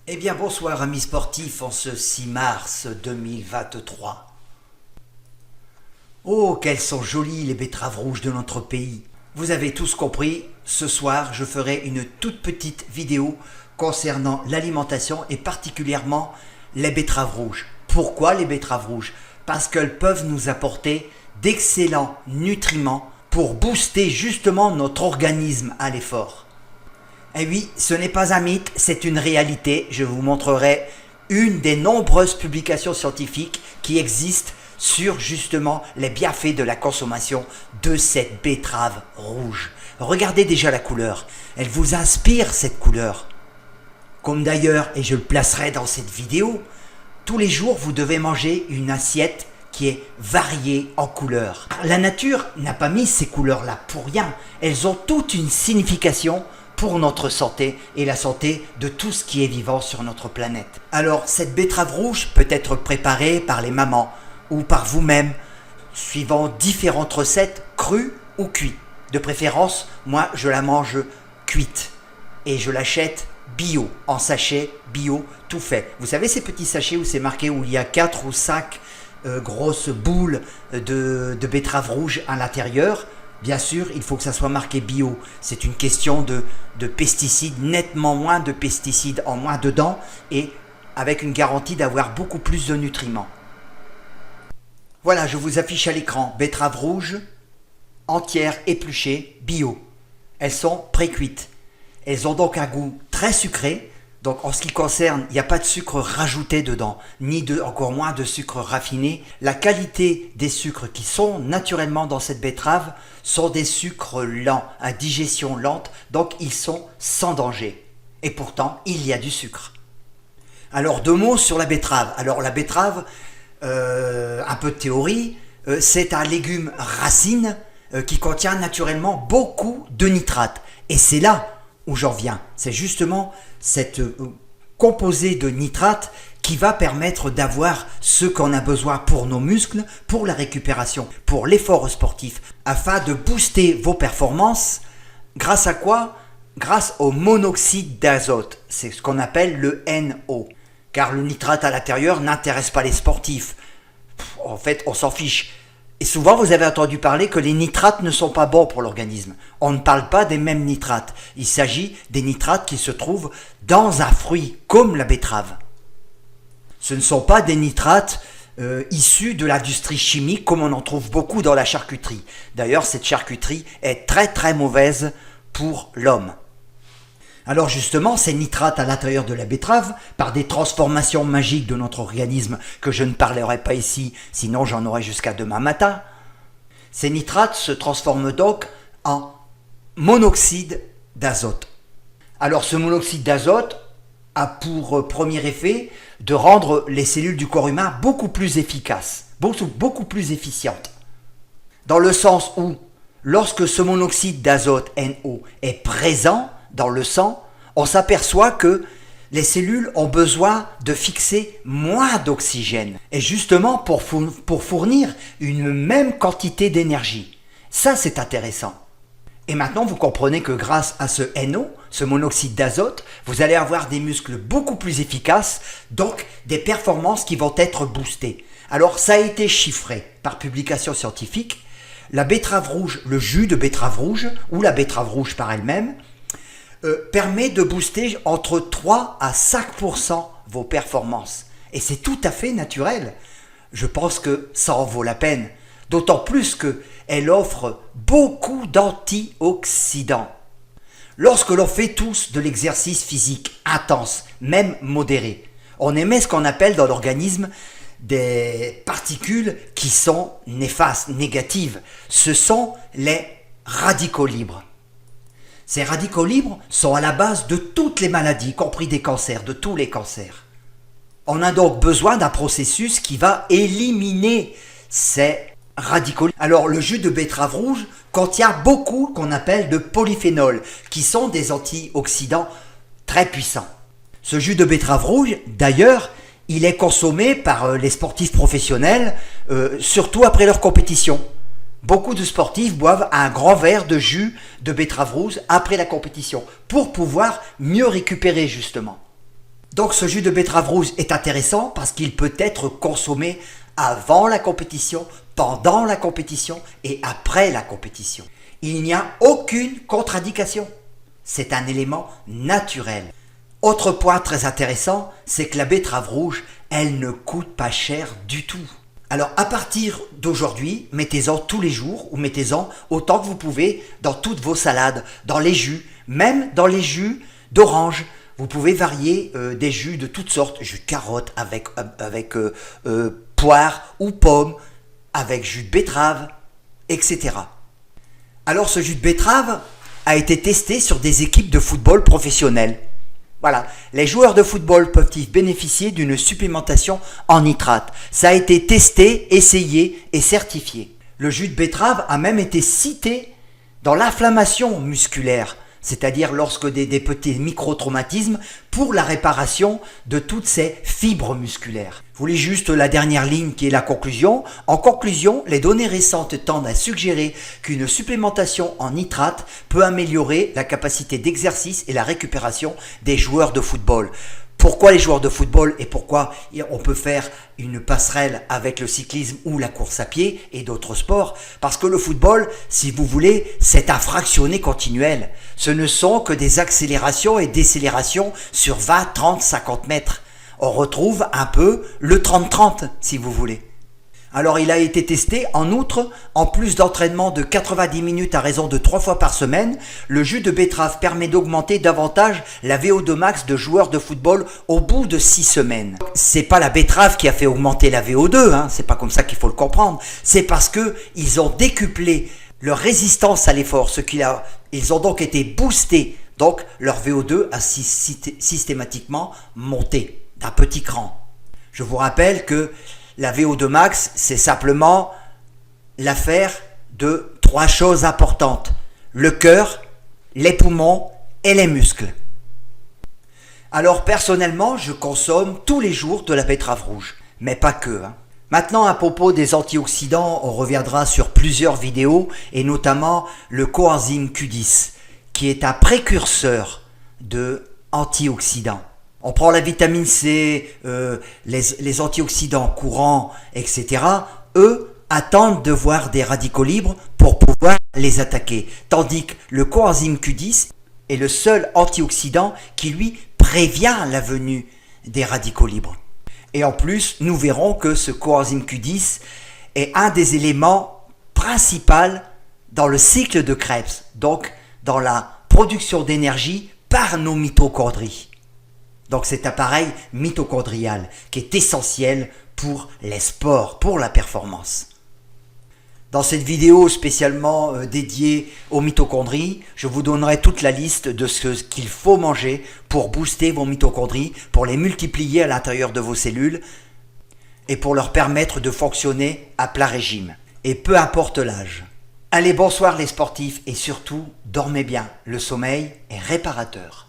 Eh bien bonsoir amis sportifs en ce 6 mars 2023. Oh, qu'elles sont jolies les betteraves rouges de notre pays. Vous avez tous compris, ce soir je ferai une toute petite vidéo concernant l'alimentation et particulièrement les betteraves rouges. Pourquoi les betteraves rouges? Parce qu'elles peuvent nous apporter d'excellents nutriments pour booster justement notre organisme à l'effort. Et oui, ce n'est pas un mythe, c'est une réalité. Je vous montrerai une des nombreuses publications scientifiques qui existent sur justement les bienfaits de la consommation de cette betterave rouge. Regardez déjà la couleur, elle vous inspire cette couleur. Comme d'ailleurs, et je le placerai dans cette vidéo, tous les jours vous devez manger une assiette qui est variée en couleurs. La nature n'a pas mis ces couleurs-là pour rien, elles ont toute une signification pour notre santé et la santé de tout ce qui est vivant sur notre planète. Alors, cette betterave rouge peut être préparée par les mamans ou par vous-même, suivant différentes recettes, crues ou cuites. De préférence, moi, je la mange cuite et je l'achète bio, en sachet bio, tout fait. Vous savez ces petits sachets où c'est marqué où il y a 4 ou 5 grosses boules de betterave rouge à l'intérieur? Bien sûr, il faut que ça soit marqué bio. C'est une question de pesticides, nettement moins de pesticides en moins dedans et avec une garantie d'avoir beaucoup plus de nutriments. Voilà, je vous affiche à l'écran betterave rouge, entière, épluchée, bio. Elles sont pré-cuites. Elles ont donc un goût très sucré. Donc en ce qui concerne, il n'y a pas de sucre rajouté dedans, encore moins de sucre raffiné. La qualité des sucres qui sont naturellement dans cette betterave sont des sucres lents, à digestion lente, donc ils sont sans danger. Et pourtant, il y a du sucre. Alors 2 mots sur la betterave. Alors la betterave, un peu de théorie, c'est un légume racine qui contient naturellement beaucoup de nitrates. Et c'est là où j'en viens, c'est justement cette composé de nitrates qui va permettre d'avoir ce qu'on a besoin pour nos muscles, pour la récupération, pour l'effort sportif, afin de booster vos performances. Grâce à quoi? Grâce au monoxyde d'azote, c'est ce qu'on appelle le NO. Car le nitrate à l'intérieur n'intéresse pas les sportifs. En fait, on s'en fiche. Et souvent, vous avez entendu parler que les nitrates ne sont pas bons pour l'organisme. On ne parle pas des mêmes nitrates. Il s'agit des nitrates qui se trouvent dans un fruit, comme la betterave. Ce ne sont pas des nitrates issus de l'industrie chimique, comme on en trouve beaucoup dans la charcuterie. D'ailleurs, cette charcuterie est très très mauvaise pour l'homme. Alors justement, ces nitrates à l'intérieur de la betterave, par des transformations magiques de notre organisme que je ne parlerai pas ici, sinon j'en aurai jusqu'à demain matin, ces nitrates se transforment donc en monoxyde d'azote. Alors ce monoxyde d'azote a pour premier effet de rendre les cellules du corps humain beaucoup plus efficaces, beaucoup plus efficientes. Dans le sens où, lorsque ce monoxyde d'azote NO est présent dans le sang, on s'aperçoit que les cellules ont besoin de fixer moins d'oxygène, et justement pour fournir une même quantité d'énergie. Ça, c'est intéressant. Et maintenant, vous comprenez que grâce à ce NO, ce monoxyde d'azote, vous allez avoir des muscles beaucoup plus efficaces, donc des performances qui vont être boostées. Alors, ça a été chiffré par publication scientifique. La betterave rouge, le jus de betterave rouge, ou la betterave rouge par elle-même, permet de booster entre 3 à 5% vos performances. Et c'est tout à fait naturel. Je pense que ça en vaut la peine. D'autant plus qu'elle offre beaucoup d'antioxydants. Lorsque l'on fait tous de l'exercice physique intense, même modéré, on émet ce qu'on appelle dans l'organisme des particules qui sont néfastes, négatives. Ce sont les radicaux libres. Ces radicaux libres sont à la base de toutes les maladies, y compris des cancers, de tous les cancers. On a donc besoin d'un processus qui va éliminer ces radicaux. Alors le jus de betterave rouge contient beaucoup qu'on appelle de polyphénols, qui sont des antioxydants très puissants. Ce jus de betterave rouge, d'ailleurs, il est consommé par les sportifs professionnels, surtout après leur compétition. Beaucoup de sportifs boivent un grand verre de jus de betterave rouge après la compétition pour pouvoir mieux récupérer justement. Donc ce jus de betterave rouge est intéressant parce qu'il peut être consommé avant la compétition, pendant la compétition et après la compétition. Il n'y a aucune contre-indication. C'est un élément naturel. Autre point très intéressant, c'est que la betterave rouge, elle ne coûte pas cher du tout. Alors à partir d'aujourd'hui, mettez-en tous les jours ou mettez-en autant que vous pouvez dans toutes vos salades, dans les jus, même dans les jus d'orange. Vous pouvez varier des jus de toutes sortes, jus de carotte avec poire ou pomme, avec jus de betterave, etc. Alors ce jus de betterave a été testé sur des équipes de football professionnelles. Voilà, les joueurs de football peuvent-ils bénéficier d'une supplémentation en nitrate. Ça a été testé, essayé et certifié. Le jus de betterave a même été cité dans l'inflammation musculaire, c'est-à-dire lorsque des petits micro-traumatismes pour la réparation de toutes ces fibres musculaires. Vous voulez juste la dernière ligne qui est la conclusion. En conclusion, les données récentes tendent à suggérer qu'une supplémentation en nitrate peut améliorer la capacité d'exercice et la récupération des joueurs de football. Pourquoi les joueurs de football et pourquoi on peut faire une passerelle avec le cyclisme ou la course à pied et d'autres sports? Parce que le football, si vous voulez, c'est un fractionné continuel. Ce ne sont que des accélérations et décélérations sur 20, 30, 50 mètres. On retrouve un peu le 30-30 si vous voulez. Alors il a été testé, en outre, en plus d'entraînement de 90 minutes à raison de 3 fois par semaine, le jus de betterave permet d'augmenter davantage la VO2 max de joueurs de football au bout de 6 semaines. C'est pas la betterave qui a fait augmenter la VO2, hein, c'est pas comme ça qu'il faut le comprendre, c'est parce que ils ont décuplé leur résistance à l'effort, ils ont donc été boostés, donc leur VO2 a systématiquement monté d'un petit cran. Je vous rappelle que la VO2 max, c'est simplement l'affaire de 3 choses importantes. Le cœur, les poumons et les muscles. Alors personnellement, je consomme tous les jours de la betterave rouge, mais pas que. Maintenant, à propos des antioxydants, on reviendra sur plusieurs vidéos, et notamment le coenzyme Q10, qui est un précurseur de antioxydants. On prend la vitamine C, les antioxydants courants, etc. Eux attendent de voir des radicaux libres pour pouvoir les attaquer. Tandis que le coenzyme Q10 est le seul antioxydant qui, lui, prévient la venue des radicaux libres. Et en plus, nous verrons que ce coenzyme Q10 est un des éléments principaux dans le cycle de Krebs, donc dans la production d'énergie par nos mitochondries. Donc cet appareil mitochondrial qui est essentiel pour les sports, pour la performance. Dans cette vidéo spécialement dédiée aux mitochondries, je vous donnerai toute la liste de ce qu'il faut manger pour booster vos mitochondries, pour les multiplier à l'intérieur de vos cellules et pour leur permettre de fonctionner à plat régime. Et peu importe l'âge. Allez, bonsoir les sportifs et surtout, dormez bien. Le sommeil est réparateur.